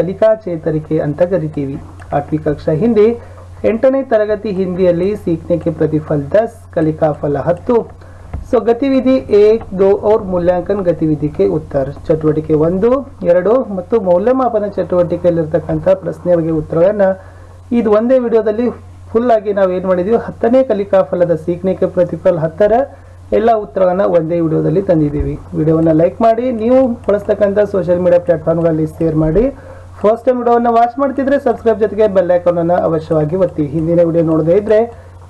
ಕಲಿಕಾ ಚೇತರಿಕೆ ಅಂತ ಕರಿತೀವಿ. 8वीं कक्षा हिंदी 8ನೇ ತರಗತಿ ಹಿಂದಿಯಲ್ಲಿ सीखने के प्रतिफल 10 कलिका फल 10. सो गतिविधि 1, 2 और मूल्यांकन गतिविधि के उत्तर. ಚಟುವಟಿಕೆ 1, 2 ಮತ್ತು ಮೌಲ್ಯಮಾಪನ ಚಟುವಟಿಕೆಯಲ್ಲಿರತಕ್ಕಂಥ ಪ್ರಶ್ನೆಗಳಿಗೆ ಉತ್ತರಗಳನ್ನು ಇದು ಒಂದೇ ವಿಡಿಯೋದಲ್ಲಿ ಫುಲ್ ಆಗಿ ನಾವು ಏನು ಮಾಡಿದೀವಿ 10ನೇ ಕಲಿಕಾ ಫಲದ सीखने के प्रतिफल 10ರ ಎಲ್ಲ ಉತ್ತರಗಳನ್ನು ಒಂದೇ ವಿಡಿಯೋದಲ್ಲಿ ತಂದಿದ್ದೀವಿ. ವಿಡಿಯೋವನ್ನು ಲೈಕ್ ಮಾಡಿ, ನೀವು ಬಳಸ್ತಕ್ಕಂಥ ಸೋಷಿಯಲ್ ಮೀಡಿಯಾ ಪ್ಲಾಟ್ಫಾರ್ಮ್ಗಳಲ್ಲಿ ಶೇರ್ ಮಾಡಿ. ಫಸ್ಟ್ ಟೈಮ್ ವಿಡಿಯೋವನ್ನು ವಾಚ್ ಮಾಡ್ತಿದ್ರೆ ಸಬ್ಸ್ಕ್ರೈಬ್ ಜೊತೆಗೆ ಬೆಲ್ ಐಕಾನ್ ಅನ್ನು ಅವಶ್ಯವಾಗಿ ಒತ್ತಿ. ಹಿಂದಿನ ವಿಡಿಯೋ ನೋಡದೇ ಇದ್ರೆ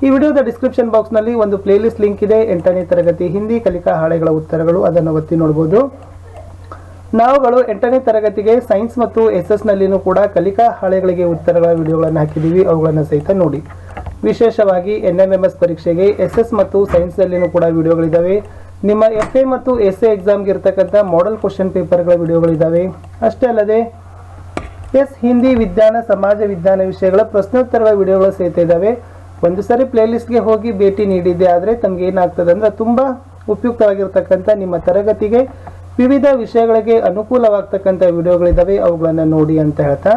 ಈ ವಿಡಿಯೋದ ಡಿಸ್ಕ್ರಿಪ್ಷನ್ ಬಾಕ್ಸ್ ನಲ್ಲಿ ಒಂದು ಪ್ಲೇ ಲಿಸ್ಟ್ ಲಿಂಕ್ ಇದೆ, 8ನೇ ತರಗತಿ ಹಿಂದಿ ಕಲಿಕಾ ಹಾಳೆಗಳ ಉತ್ತರಗಳು, ಅದನ್ನು ಒತ್ತಿ ನೋಡಬಹುದು. ನಾವುಗಳು 8ನೇ ತರಗತಿಗೆ ಸೈನ್ಸ್ ಮತ್ತು ಎಸ್ಎಸ್ ನಲ್ಲಿನೂ ಕೂಡ ಕಲಿಕಾ ಹಾಳೆಗಳಿಗೆ ಉತ್ತರಗಳ ವಿಡಿಯೋಗಳನ್ನು ಹಾಕಿದ್ದೀವಿ, ಅವುಗಳನ್ನು ಸಹಿತ ನೋಡಿ. ವಿಶೇಷವಾಗಿ NMMS ಪರೀಕ್ಷೆಗೆ ಎಸ್ಎಸ್ ಮತ್ತು ಸೈನ್ಸ್ ನಲ್ಲಿನೂ ಕೂಡ ವಿಡಿಯೋಗಳಿದ್ದಾವೆ. ನಿಮ್ಮ FA ಮತ್ತು SA ಎಕ್ಸಾಮ್ಗೆ ಇರತಕ್ಕಂಥ ಮಾಡೆಲ್ ಕ್ವಶನ್ ಪೇಪರ್ಗಳ ವಿಡಿಯೋಗಳಿದ್ದಾವೆ. ಅಷ್ಟೇ ಅಲ್ಲದೆ ಹಿಂದಿ ವಿಜ್ಞಾನ ಸಮಾಜ ವಿಜ್ಞಾನ ವಿಷಯಗಳ ಪ್ರಶ್ನೋತ್ತರಗಳ ವಿಡಿಯೋಗಳು ಸಹಿತ ಇದ್ದಾವೆ. ಒಂದು ಸಾರಿ ಪ್ಲೇ ಲಿಸ್ಟ್ಗೆ ಹೋಗಿ ಭೇಟಿ ನೀಡಿದ್ದೆ ಆದರೆ ತಮಗೆ ಏನಾಗ್ತದೆ ಅಂದ್ರೆ ತುಂಬಾ ಉಪಯುಕ್ತವಾಗಿರ್ತಕ್ಕಂಥ ನಿಮ್ಮ ತರಗತಿಗೆ ವಿವಿಧ ವಿಷಯಗಳಿಗೆ ಅನುಕೂಲವಾಗ್ತಕ್ಕಂಥ ವಿಡಿಯೋಗಳಿದ್ದಾವೆ, ಅವುಗಳನ್ನು ನೋಡಿ ಅಂತ ಹೇಳ್ತಾ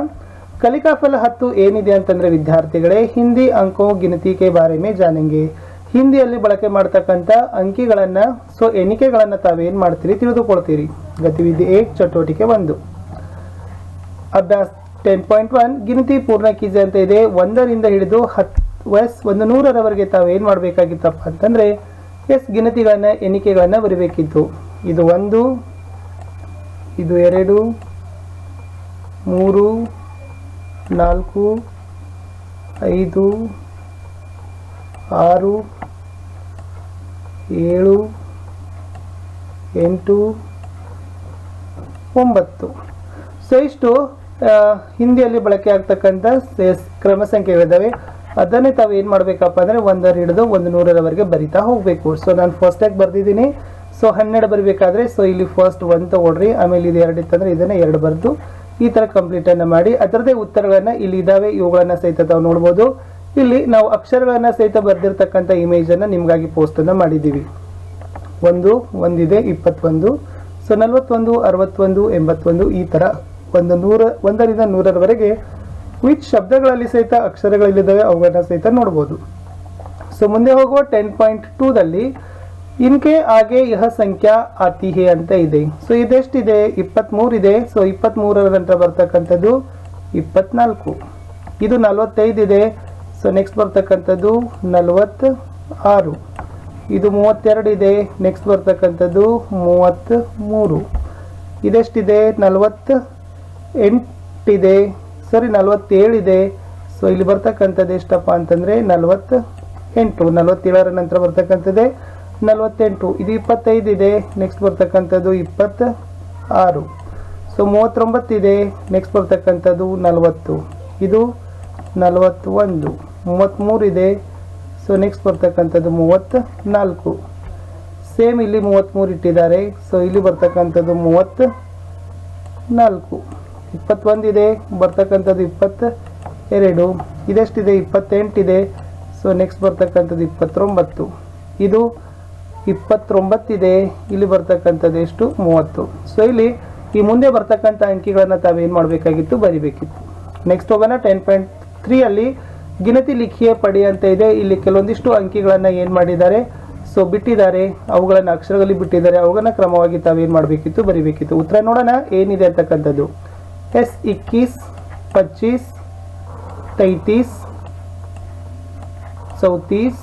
ಕಲಿಕಾ ಫಲ 10 ಏನಿದೆ ಅಂತಂದ್ರೆ ವಿದ್ಯಾರ್ಥಿಗಳೇ, ಹಿಂದಿ ಅಂಕೋ ಗಿನತಿ ಕೆ ಬಾರೆ ಮೇ ಜಾನೆಂಗೆ. ಹಿಂದಿಯಲ್ಲಿ ಬಳಕೆ ಮಾಡ್ತಕ್ಕಂಥ ಅಂಕಿಗಳನ್ನ ಎಣಿಕೆಗಳನ್ನ ತಾವೇನ್ ಮಾಡ್ತೀರಿ ತಿಳಿದುಕೊಳ್ತೀರಿ. ಗತಿವಿಧಿ 1 ಚಟುವಟಿಕೆ 1 ಅಭ್ಯಾಸ 10.1 ಗಿನತಿ ಪೂರ್ಣ ಕೀಜೆ ಅಂತ ಇದೆ. 1ರಿಂದ ಹಿಡಿದು 100ರವರೆಗೆ ತಾವೇನ್ ಮಾಡ್ಬೇಕಾಗಿತ್ತಪ್ಪ ಅಂತಂದ್ರೆ ಗಿನತಿಗಳನ್ನ ಎಣಿಕೆಗಳನ್ನ ಬರಿಬೇಕಿತ್ತು. ಇದು 1, ಇದು 2, 3, 4, 5, 6, 7, 8, 9. ಸೊ ಇಷ್ಟು ಹಿಂದಿಯಲ್ಲಿ ಬಳಕೆ ಆಗ್ತಕ್ಕಂಥ ಕ್ರಮ ಸಂಖ್ಯೆಗಳಿದ್ದಾವೆ. ಅದನ್ನೇ ತಾವು ಏನು ಮಾಡಬೇಕಪ್ಪ ಅಂದರೆ 1ರಿಂದ ಹಿಡಿದು 100ರವರೆಗೆ ಬರಿತಾ ಹೋಗಬೇಕು. ಸೊ ನಾನು ಫಸ್ಟಾಗಿ ಬರ್ದಿದ್ದೀನಿ. ಸೊ 12 ಬರಬೇಕಾದ್ರೆ ಇಲ್ಲಿ ಫಸ್ಟ್ 1 ತಗೊಳ್ರಿ, ಆಮೇಲೆ ಇದು 2 ಇತ್ತಂದ್ರೆ ಇದನ್ನೇ 2 ಬರೆದು ಈ ಥರ ಕಂಪ್ಲೀಟನ್ನು ಮಾಡಿ ಅದರದೇ ಉತ್ತರಗಳನ್ನು ಇಲ್ಲಿ ಇದ್ದಾವೆ, ಇವುಗಳನ್ನು ಸಹಿತ ತಾವು ನೋಡ್ಬೋದು. ಇಲ್ಲಿ ನಾವು ಅಕ್ಷರಗಳನ್ನು ಸಹಿತ ಬರೆದಿರ್ತಕ್ಕಂಥ ಇಮೇಜನ್ನು ನಿಮಗಾಗಿ ಪೋಸ್ಟನ್ನು ಮಾಡಿದ್ದೀವಿ. 1 ಇದೆ, 21, ಸೊ 41, 61, 81 ಈ ಥರ 1ರಿಂದ 100ರವರೆಗೆ ವಿಚ್ ಶಬ್ದಗಳಲ್ಲಿ ಸಹಿತ ಅಕ್ಷರಗಳಿದ್ದಾವೆ ಅವುಗಳನ್ನ ಸಹಿತ ನೋಡ್ಬೋದು. ಸೊ ಮುಂದೆ ಹೋಗುವ 10.2ದಲ್ಲಿ ಇನ್ಕೆ ಆಗೆ ಯಹ ಸಂಖ್ಯಾ ಆತಿ ಹೇ ಅಂತ ಇದೆ. ಸೊ ಇದೆಷ್ಟಿದೆ? 23 ಇದೆ. ಸೊ 23ರ ನಂತರ ಬರ್ತಕ್ಕಂಥದ್ದು 24. ಇದು 45 ಇದೆ. ಸೊ ನೆಕ್ಸ್ಟ್ ಬರ್ತಕ್ಕಂಥದ್ದು 46. ಇದು 32 ಇದೆ. ನೆಕ್ಸ್ಟ್ ಬರ್ತಕ್ಕಂಥದ್ದು 33. ಇದೆಷ್ಟಿದೆ? 48 ಇದೆ. 47 ಇದೆ. ಸೊ ಇಲ್ಲಿ ಬರ್ತಕ್ಕಂಥದ್ದು ಎಷ್ಟಪ್ಪ ಅಂತಂದ್ರೆ 48. 47ರ ನಂತರ ಬರ್ತಕ್ಕಂಥದ್ದೇ 48. ಇದು 25 ಇದೆ. ನೆಕ್ಸ್ಟ್ ಬರ್ತಕ್ಕಂಥದ್ದು 26. ಸೊ 39 ಇದೆ. ನೆಕ್ಸ್ಟ್ ಬರ್ತಕ್ಕಂಥದ್ದು 40. ಇದು 41. 33 ಇದೆ. ಸೊ ನೆಕ್ಸ್ಟ್ ಬರ್ತಕ್ಕಂಥದ್ದು 34. ಸೇಮ್ ಇಲ್ಲಿ 33 ಇಟ್ಟಿದ್ದಾರೆ. ಸೊ ಇಲ್ಲಿ ಬರ್ತಕ್ಕಂಥದ್ದು 34. 21 ಇದೆ. ಬರ್ತಕ್ಕಂಥದ್ದು 22. ಇದೆಷ್ಟಿದೆ? 28 ಇದೆ. ಸೊ ನೆಕ್ಸ್ಟ್ ಬರ್ತಕ್ಕಂಥದ್ದು 29. ಇದು 29 ಇದೆ. ಇಲ್ಲಿ ಬರ್ತಕ್ಕಂಥದ್ದು ಎಷ್ಟು? 30. ಸೊ ಇಲ್ಲಿ ಈ ಮುಂದೆ ಬರ್ತಕ್ಕಂಥ ಅಂಕಿಗಳನ್ನು ತಾವೇನು ಮಾಡಬೇಕಾಗಿತ್ತು? ಬರಿಬೇಕಿತ್ತು. ನೆಕ್ಸ್ಟ್ ಹೋಗೋಣ 10.3ಅಲ್ಲಿ ಗಿನತಿ ಲಿಖಿಯ ಪಡಿ ಅಂತ ಇದೆ. ಇಲ್ಲಿ ಕೆಲವೊಂದಿಷ್ಟು ಅಂಕಿಗಳನ್ನು ಏನು ಮಾಡಿದ್ದಾರೆ? ಸೊ ಬಿಟ್ಟಿದ್ದಾರೆ, ಅವುಗಳನ್ನು ಅಕ್ಷರಗಳಲ್ಲಿ ಬಿಟ್ಟಿದ್ದಾರೆ, ಅವುಗಳನ್ನ ಕ್ರಮವಾಗಿ ತಾವೇನು ಮಾಡಬೇಕಿತ್ತು? ಬರಿಬೇಕಿತ್ತು. ಉತ್ತರ ನೋಡೋಣ ಏನಿದೆ ಅಂತಕ್ಕಂಥದ್ದು. 21, 25, 33, 34,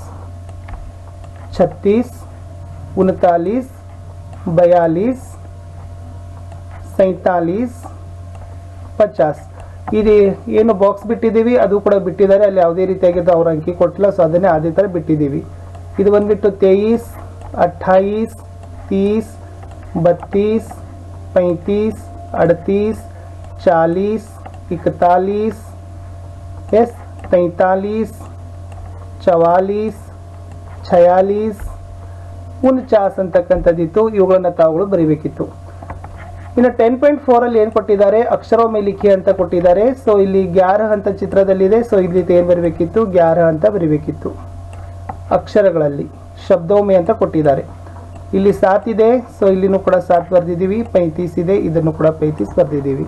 36, 39, 42, 47, 50. ಇದು ಏನು ಬಾಕ್ಸ್ ಬಿಟ್ಟಿದ್ದೀವಿ ಅದು ಕೂಡ ಬಿಟ್ಟಿದ್ದಾರೆ, ಅಲ್ಲಿ ಯಾವುದೇ ರೀತಿಯಾಗಿದ್ದು ಅವ್ರ ಅಂಕಿ ಕೊಟ್ಟಿಲ್ಲ, ಸೊ ಅದನ್ನೇ ಅದೇ ಥರ ಬಿಟ್ಟಿದ್ದೀವಿ. ಇದು ಬಂದ್ಬಿಟ್ಟು 23, 28, 30, 32, 35, 38, 40, 41, 43, 44, 46, 49 ಅಂತಕ್ಕಂಥದ್ದಿತ್ತು. ಇವುಗಳನ್ನ ತಾವುಗಳು ಬರೀಬೇಕಿತ್ತು. ಇನ್ನು 10.4ಅಲ್ಲಿ ಏನು ಕೊಟ್ಟಿದ್ದಾರೆ? ಅಕ್ಷರೋ ಮೇ ಲಿಖಿ ಅಂತ ಕೊಟ್ಟಿದ್ದಾರೆ. ಸೊ ಇಲ್ಲಿ 11 ಅಂತ ಚಿತ್ರದಲ್ಲಿದೆ. ಸೊ ಇಲ್ಲಿ ಏನು ಬರೀಬೇಕಿತ್ತು? 11 ಅಂತ ಬರೀಬೇಕಿತ್ತು. ಅಕ್ಷರಗಳಲ್ಲಿ ಶಬ್ದೋಮೆ ಅಂತ ಕೊಟ್ಟಿದ್ದಾರೆ. ಇಲ್ಲಿ 7 ಇದೆ. ಸೊ ಇಲ್ಲಿನೂ ಕೂಡ 7 ಬರೆದಿದ್ದೀವಿ. 35 ಇದೆ, ಇದನ್ನು ಕೂಡ 35 ಬರೆದಿದ್ದೀವಿ.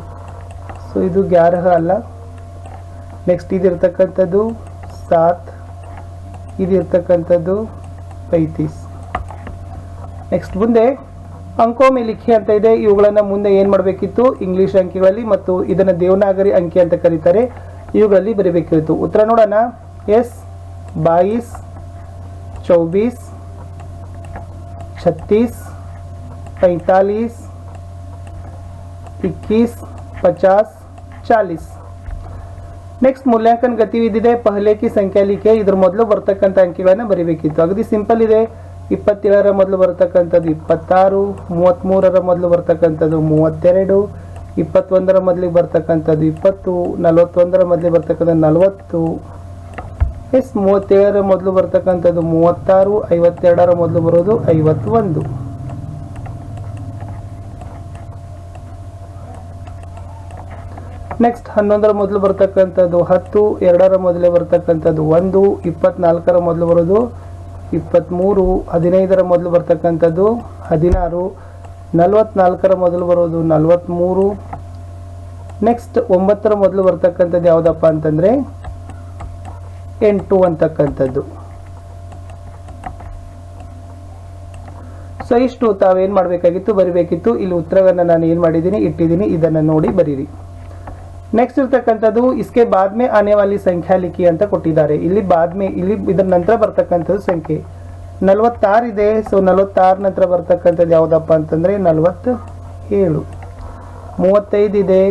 ಸೊ ಇದು 11 ಅಲ್ಲ. ನೆಕ್ಸ್ಟ್ ಇದಿರ್ತಕ್ಕಂಥದ್ದು 7, ಇದಿರ್ತಕ್ಕಂಥದ್ದು 35. ನೆಕ್ಸ್ಟ್ ಮುಂದೆ ಅಂಕೋ ಮೇ ಲಿಖೆ ಅಂತ ಇದೆ. ಇವುಗಳನ್ನು ಮುಂದೆ ಏನು ಮಾಡಬೇಕಿತ್ತು, ಇಂಗ್ಲಿಷ್ ಅಂಕಿಗಳಲ್ಲಿ ಮತ್ತು ಇದನ್ನು ದೇವನಾಗರಿ ಅಂಕಿ ಅಂತ ಕರೀತಾರೆ, ಇವುಗಳಲ್ಲಿ ಬರೀಬೇಕಿತ್ತು. ಉತ್ತರ ನೋಡೋಣ. ಎಸ್ 22, 24, 36, 45, 21, 50, 40. ನೆಕ್ಸ್ಟ್ ಮೂಲ್ಯಾಂಕನ ಗತಿವಿಧಿ ಇದೆ. ಪಹಲೆ ಕಿ ಸಂಖ್ಯಾ ಲಿಖೆ. ಇದ್ರ ಮೊದಲು ಬರ್ತಕ್ಕಂಥ ಅಂಕಿಗಳನ್ನು ಬರೀಬೇಕಿತ್ತು. ಅಗದಿ ಸಿಂಪಲ್ ಇದೆ. 27ರ ಮೊದಲು ಬರ್ತಕ್ಕಂಥದ್ದು 26, 33ರ ಮೊದಲು ಬರ್ತಕ್ಕಂಥದ್ದು 32, 21ರ ಮೊದಲಿಗೆ ಬರ್ತಕ್ಕಂಥದ್ದು 20, 41ರ ಮೊದಲಿಗೆ ಬರ್ತಕ್ಕಂಥದ್ದು 40, ಎಸ್ 37ರ ಮೊದಲು ಬರ್ತಕ್ಕಂಥದ್ದು 36, 52ರ ಮೊದಲು ಬರೋದು 51. ನೆಕ್ಸ್ಟ್ 11ರ ಮೊದಲು ಬರ್ತಕ್ಕಂಥದ್ದು 10, 2ರ ಮೊದಲೇ ಬರ್ತಕ್ಕಂಥದ್ದು 1, 24ರ ಮೊದಲು ಬರೋದು 23, 15ರ ಮೊದಲು ಬರ್ತಕ್ಕಂಥದ್ದು 16, 44ರ ಮೊದಲು ಬರೋದು 43. ನೆಕ್ಸ್ಟ್ 9ರ ಮೊದಲು ಬರ್ತಕ್ಕಂಥದ್ದು ಯಾವುದಪ್ಪ ಅಂತಂದರೆ 8 ಅಂತಕ್ಕಂಥದ್ದು. ಸೊ ಇಷ್ಟು ತಾವೇನು ಮಾಡಬೇಕಾಗಿತ್ತು, ಬರಿಬೇಕಿತ್ತು. ಇಲ್ಲಿ ಉತ್ತರವನ್ನು ನಾನು ಏನು ಮಾಡಿದ್ದೀನಿ, ಇಟ್ಟಿದ್ದೀನಿ. ಇದನ್ನು ನೋಡಿ ಬರೀರಿ. ನೆಕ್ಸ್ಟ್ ಇರ್ತಕ್ಕಂಥದ್ದು ಇಸ್ಕೆ ಬಾದ್ ಮೇ ಆನೆ ವಾಲಿ ಸಂಖ್ಯಾ ಲಿಖಿ ಅಂತ ಕೊಟ್ಟಿದ್ದಾರೆ. ಇಲ್ಲಿ ಬಾದ್ ಮೇ, ಇಲ್ಲಿ ಇದರ ನಂತರ ಬರ್ತಕ್ಕಂಥದ್ದು ಸಂಖ್ಯೆ 46 ಇದೆ. ಸೊ 46 ನಂತರ ಬರ್ತಕ್ಕಂಥದ್ದು ಯಾವುದಪ್ಪ ಅಂತಂದರೆ 47. 35 ಇದೆ,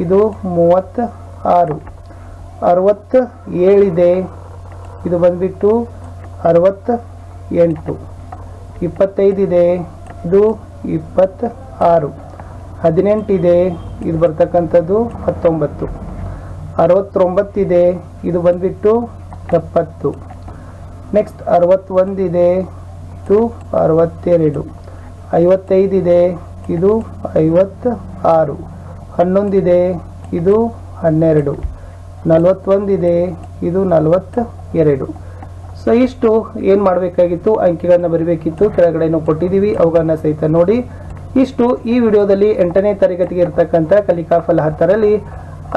ಇದು 36. 67 ಇದೆ, ಇದು ಬಂದ್ಬಿಟ್ಟು 68. 25 ಇದೆ, ಇದು 26. 18 ಇದೆ, ಇದು ಬರ್ತಕ್ಕಂಥದ್ದು 19. 69 ಇದೆ, ಇದು ಬಂದ್ಬಿಟ್ಟು 70. ನೆಕ್ಸ್ಟ್ 61 ಇದೆ, ಇದು 62. 55 ಇದೆ, ಇದು 56. 11 ಇದೆ, ಇದು 12. 41 ಇದೆ, ಇದು 42. ಸೊ ಇಷ್ಟು ಏನು ಮಾಡಬೇಕಾಗಿತ್ತು, ಅಂಕಿಗಳನ್ನು ಬರೀಬೇಕಿತ್ತು. ಕೆಳಗಡೆನೂ ಕೊಟ್ಟಿದ್ದೀವಿ, ಅವುಗಳನ್ನು ಸಹಿತ ನೋಡಿ. ಇಷ್ಟು ಈ ವಿಡಿಯೋದಲ್ಲಿ 8ನೇ ತರಗತಿಗೆ ಇರತಕ್ಕಂಥ ಕಲಿಕಾಫಲ 10ರಲ್ಲಿ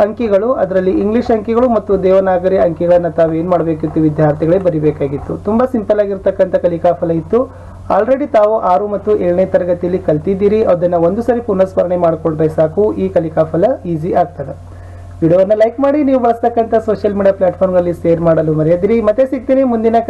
ಅಂಕಿಗಳು, ಅದರಲ್ಲಿ ಇಂಗ್ಲಿಷ್ ಅಂಕಿಗಳು ಮತ್ತು ದೇವನಾಗರಿ ಅಂಕಿಗಳನ್ನು ತಾವು ಏನು ಮಾಡಬೇಕಿತ್ತು, ವಿದ್ಯಾರ್ಥಿಗಳೇ ಬರೀಬೇಕಾಗಿತ್ತು. ತುಂಬ ಸಿಂಪಲ್ ಆಗಿರ್ತಕ್ಕಂಥ ಕಲಿಕಾಫಲ ಇತ್ತು. ಆಲ್ರೆಡಿ ತಾವು 6 ಮತ್ತು 7ನೇ ತರಗತಿಯಲ್ಲಿ ಕಲ್ತಿದ್ದೀರಿ. ಅದನ್ನು ಒಂದು ಸರಿ ಪುನಃಸ್ಮರಣೆ ಮಾಡಿಕೊಂಡ್ರೆ ಸಾಕು, ಈ ಕಲಿಕಾಫಲ ಈಸಿ ಆಗ್ತದೆ. ವಿಡಿಯೋವನ್ನು ಲೈಕ್ ಮಾಡಿ, ನೀವು ಬಳಸ್ತಕ್ಕಂಥ ಸೋಷಿಯಲ್ ಮೀಡಿಯಾ ಪ್ಲಾಟ್ಫಾರ್ಮ್ಗಳಲ್ಲಿ ಶೇರ್ ಮಾಡಲು ಮರೆಯದಿರಿ. ಮತ್ತೆ ಸಿಗ್ತೀನಿ ಮುಂದಿನ